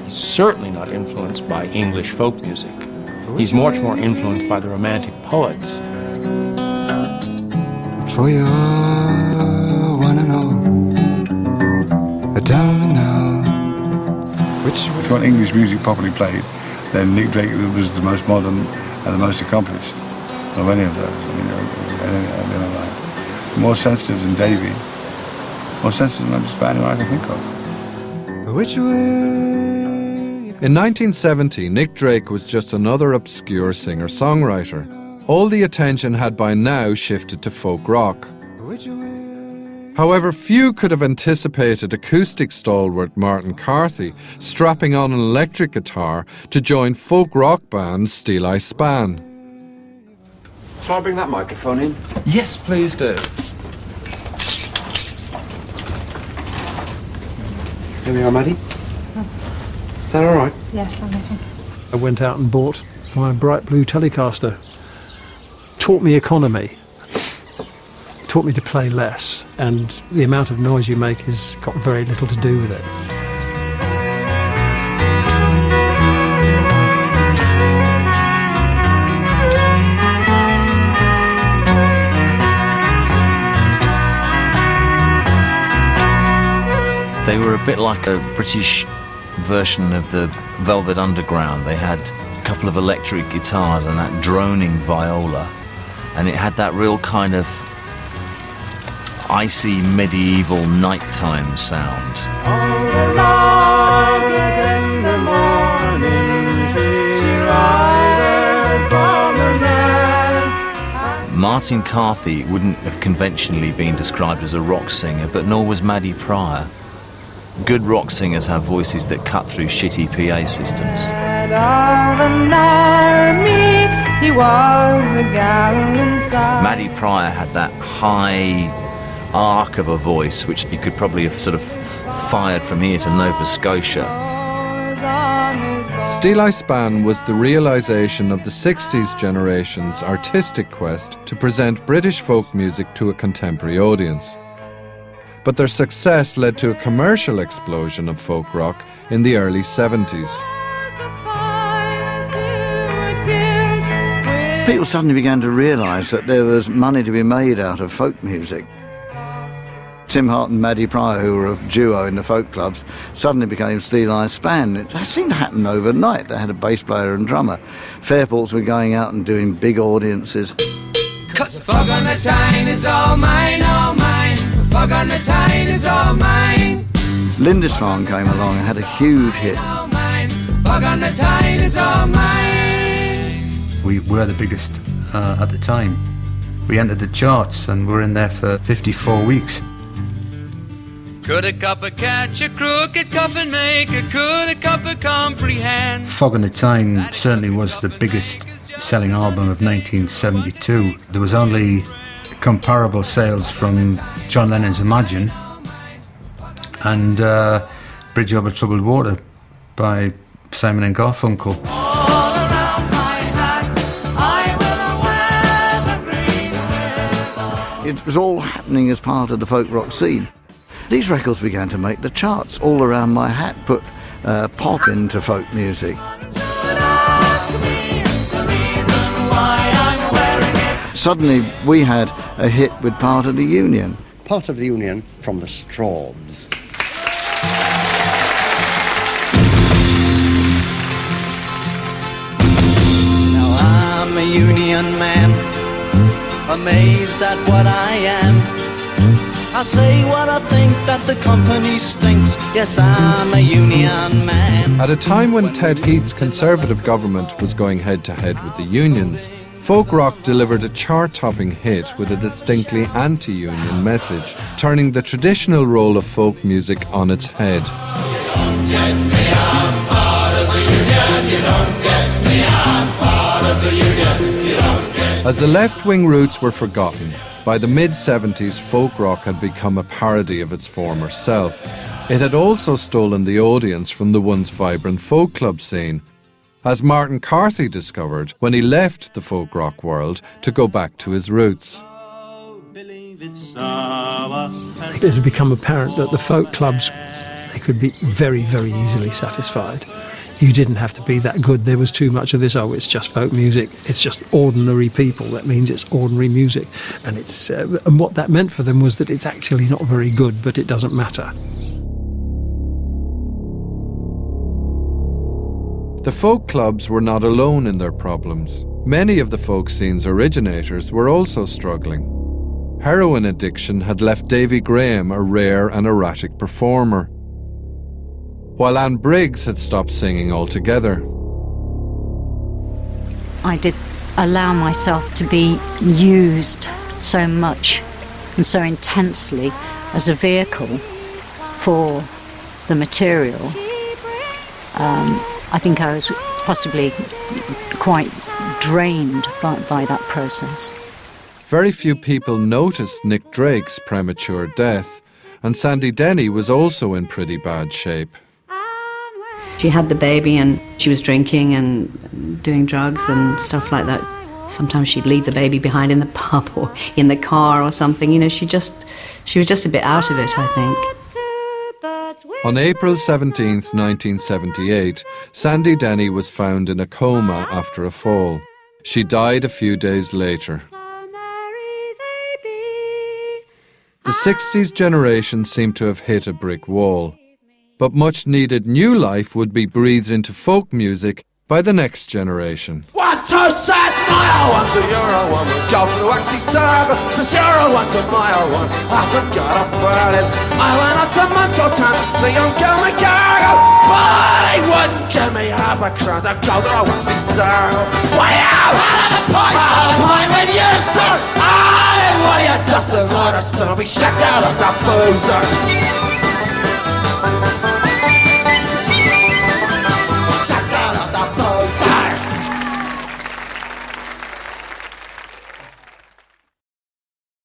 He's certainly not influenced by English folk music. He's much more influenced by the Romantic poets. For your one and all, tell me now, which... If you want English music properly played, then Nick Drake was the most modern and the most accomplished of any of those. I mean, like, more sensitive than Davy, more sensitive than just about anyone I can think of. Which way? In 1970, Nick Drake was just another obscure singer-songwriter. All the attention had by now shifted to folk rock. However, few could have anticipated acoustic stalwart Martin Carthy strapping on an electric guitar to join folk rock band Steel Eye Span. Shall I bring that microphone in? Yes, please do. Here we are, Maddie. Is that all right? Yes, lovely. I went out and bought my bright blue Telecaster. Taught me economy. Taught me to play less, and the amount of noise you make has got very little to do with it. They were a bit like a British version of the Velvet Underground. They had a couple of electric guitars and that droning viola, and it had that real kind of icy medieval nighttime sound. All along in the morning she rises from the nest. Martin Carthy wouldn't have conventionally been described as a rock singer, but nor was Maddie Pryor. Good rock singers have voices that cut through shitty PA systems. Of an army, he was a gallant son. Maddie Pryor had that high arc of a voice which you could probably have sort of fired from here to Nova Scotia. Steel Eye Span was the realisation of the 60s generation's artistic quest to present British folk music to a contemporary audience. But their success led to a commercial explosion of folk rock in the early 70s. People suddenly began to realise that there was money to be made out of folk music. Tim Hart and Maddie Pryor, who were a duo in the folk clubs, suddenly became Steel Eye Span. It seemed to happen overnight. They had a bass player and drummer. Fairports were going out and doing big audiences. 'Cause the fog on the Tyne is all mine, all mine. The fog on the Tyne is all mine. Lindisfarne came along and had a huge hit. All mine. The fog on the Tyne is all mine. We were the biggest at the time. We entered the charts and were in there for 54 weeks. Could a copper catch a crooked coffin maker? Could a copper comprehend? Fog on the Tyne certainly was the biggest selling album of 1972. There was only comparable sales from John Lennon's Imagine and Bridge Over Troubled Water by Simon and Garfunkel. All around my hat, I will wear the green ribbon. It was all happening as part of the folk rock scene. These records began to make the charts. All Around My Hat put pop into folk music. Suddenly we had a hit with Part of the Union. Part of the Union from the Strawbs. Now I'm a union man, amazed at what I am. I say what I think, that the company stinks. Yes, I'm a union man. At a time when Ted Heath's Conservative government was going head-to-head with the unions, folk rock delivered a chart-topping hit with a distinctly anti-union message, turning the traditional role of folk music on its head. As the left-wing roots were forgotten, by the mid-70s folk rock had become a parody of its former self. It had also stolen the audience from the once vibrant folk club scene, as Martin Carthy discovered when he left the folk rock world to go back to his roots. It had become apparent that the folk clubs, they could be very, very easily satisfied. You didn't have to be that good. There was too much of this, oh, it's just folk music, it's just ordinary people. That means it's ordinary music. And and what that meant for them was that it's actually not very good, but it doesn't matter. The folk clubs were not alone in their problems. Many of the folk scene's originators were also struggling. Heroin addiction had left Davy Graham a rare and erratic performer, while Anne Briggs had stopped singing altogether. I did allow myself to be used so much and so intensely as a vehicle for the material. I think I was possibly quite drained by that process. Very few people noticed Nick Drake's premature death, and Sandy Denny was also in pretty bad shape. She had the baby and she was drinking and doing drugs and stuff like that. Sometimes she'd leave the baby behind in the pub or in the car or something. You know, she was just a bit out of it, I think. On April 17th, 1978, Sandy Denny was found in a coma after a fall. She died a few days later. The 60s generation seemed to have hit a brick wall, but much needed new life would be breathed into folk music by the next generation. 1, 2, 6, mile 1 to Euro 1, we go to the waxy star, to 0, 1 to mile 1, I forgot a Berlin. I went out to Monto town to see him go my cargo, but he wouldn't give me half a crown to go to the waxy star. Way out! I'll have a pint with you, sir! What are you doing, Lord, or son? Be checked out of that boozer.